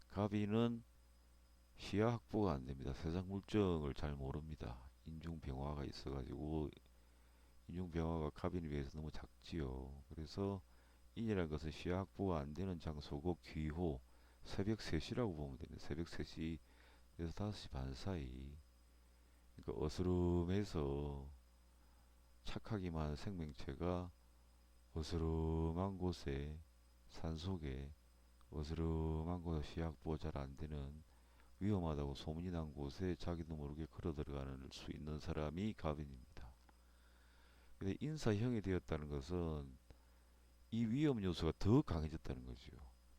갑인은 시야 확보가 안 됩니다. 세상 물정을 잘 모릅니다. 인중병화가 있어가지고 인중병화가 갑인에 비해서 너무 작지요. 그래서 인이라는 것은 시야 확보가 안 되는 장소고 귀호 새벽 3시라고 보면 됩니다. 새벽 3시에서 5시 반 사이. 그러니까 어스름해서 착하기만 한 생명체가 어스름한 곳에 산속에 어스름한 곳에 시야 확보가 잘 안 되는 위험하다고 소문이 난 곳에 자기도 모르게 걸어 들어가는 수 있는 사람이 갑인입니다. 근데 인사형이 되었다는 것은 이 위험 요소가 더 강해졌다는 거죠.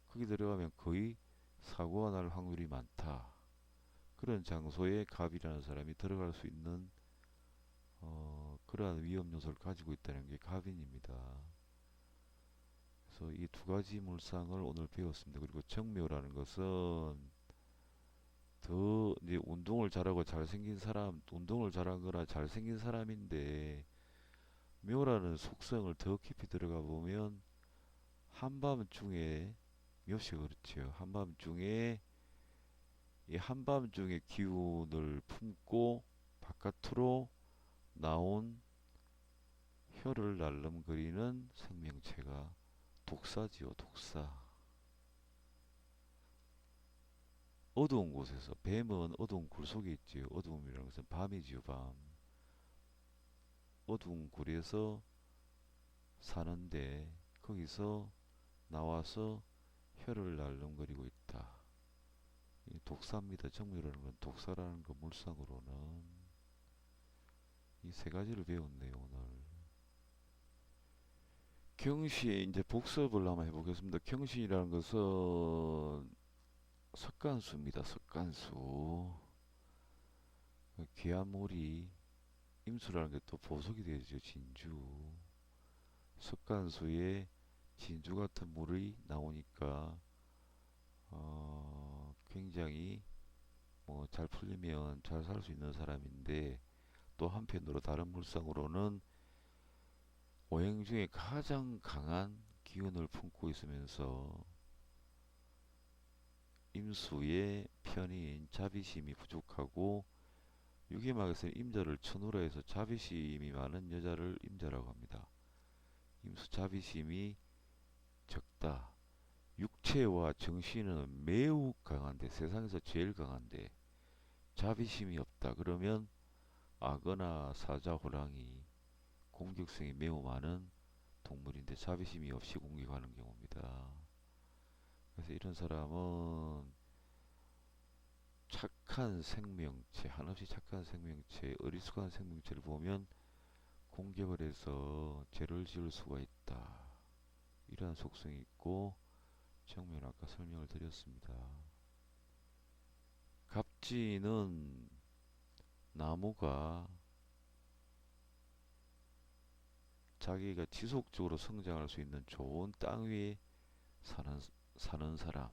거기 들어가면 거의 사고가 날 확률이 많다. 그런 장소에 갑이라는 사람이 들어갈 수 있는 그러한 위험 요소를 가지고 있다는 게 갑인입니다. 그래서 이 두 가지 물상을 오늘 배웠습니다. 그리고 정묘라는 것은 더 이제 운동을 잘하고 잘생긴 사람, 운동을 잘하거나 잘생긴 사람인데 묘라는 속성을 더 깊이 들어가 보면 한밤중에 묘시 그렇지요. 한밤중에 이 한밤중에 기운을 품고 바깥으로 나온 혀를 날름거리는 생명체가 독사지요. 독사. 어두운 곳에서 뱀은 어두운 굴 속에 있지요. 어두움이라는 것은 밤이지요. 밤. 어두운 굴에서 사는데 거기서 나와서 혀를 날름거리고 있다. 이 독사입니다. 정묘라는 건 독사라는 거 물상으로는 이 세 가지를 배웠네요. 오늘 경신 이제 복습을 한번 해보겠습니다. 경신이라는 것은 석간수입니다. 석간수. 귀한몰이 임수라는 게 또 보석이 되죠. 진주. 석간수에 진주 같은 물이 나오니까 굉장히 뭐 잘 풀리면 잘 살 수 있는 사람인데, 또 한편으로 다른 물상으로는 오행 중에 가장 강한 기운을 품고 있으면서 임수의 편인 자비심이 부족하고, 유기막에서 임자를 천으로 해서 자비심이 많은 여자를 임자라고 합니다. 임수 자비심이 적다. 육체와 정신은 매우 강한데, 세상에서 제일 강한데 자비심이 없다. 그러면 악어나 사자, 호랑이, 공격성이 매우 많은 동물인데 자비심이 없이 공격하는 경우입니다. 그래서 이런 사람은 착한 생명체, 한없이 착한 생명체, 어리숙한 생명체를 보면 공격을 해서 죄를 지을 수가 있다. 이러한 속성이 있고, 정면 아까 설명을 드렸습니다. 갑진은 나무가 자기가 지속적으로 성장할 수 있는 좋은 땅 위에 사는, 사는 사람,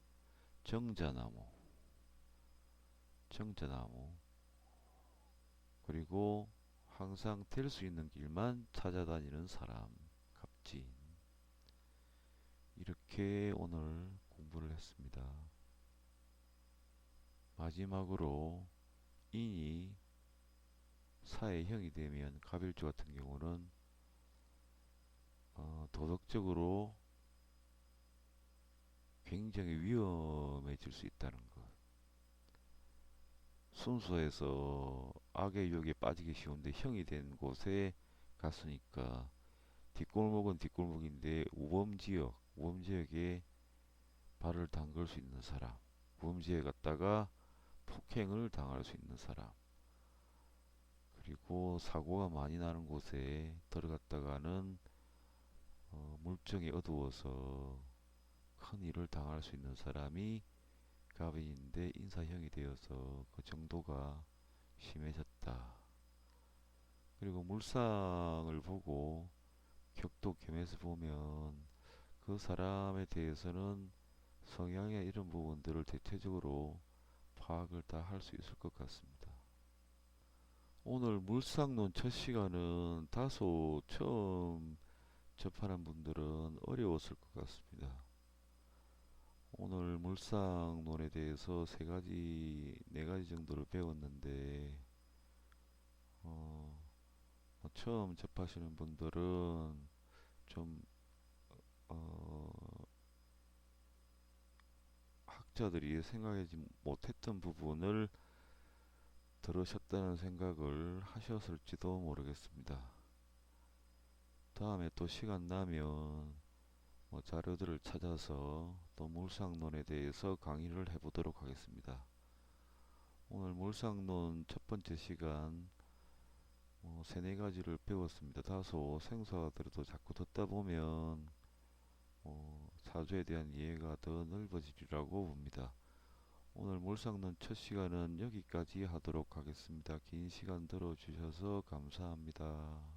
정자나무, 정자나무, 그리고 항상 될 수 있는 길만 찾아다니는 사람, 갑진. 이렇게 오늘 공부를 했습니다. 마지막으로 인이 사회형이 되면 갑일주 같은 경우는 도덕적으로 굉장히 위험해질 수 있다는 것. 순수해서 악의 유혹에 빠지기 쉬운데 형이 된 곳에 갔으니까, 뒷골목은 뒷골목인데 우범지역에 발을 담글 수 있는 사람, 우범지에 갔다가 폭행을 당할 수 있는 사람, 그리고 사고가 많이 나는 곳에 들어갔다가는 물정이 어두워서 큰 일을 당할 수 있는 사람이 갑인인데 인사형이 되어서 그 정도가 심해졌다. 그리고 물상을 보고 격도 겸해서 보면 그 사람에 대해서는 성향의 이런 부분들을 대체적으로 파악을 다 할 수 있을 것 같습니다. 오늘 물상론 첫 시간은 다소 처음 접하는 분들은 어려웠을 것 같습니다. 오늘 물상론에 대해서 세 가지, 네 가지 정도를 배웠는데, 처음 접하시는 분들은 좀, 어, 학자들이 생각하지 못했던 부분을 들으셨다는 생각을 하셨을지도 모르겠습니다. 다음에 또 시간 나면 자료들을 찾아서 또 물상론에 대해서 강의를 해보도록 하겠습니다. 오늘 물상론 첫 번째 시간 세네 가지를 배웠습니다. 다소 생소하더라도 자꾸 듣다 보면 사주에 대한 이해가 더 넓어지리라고 봅니다. 오늘 물상론 첫 시간은 여기까지 하도록 하겠습니다. 긴 시간 들어주셔서 감사합니다.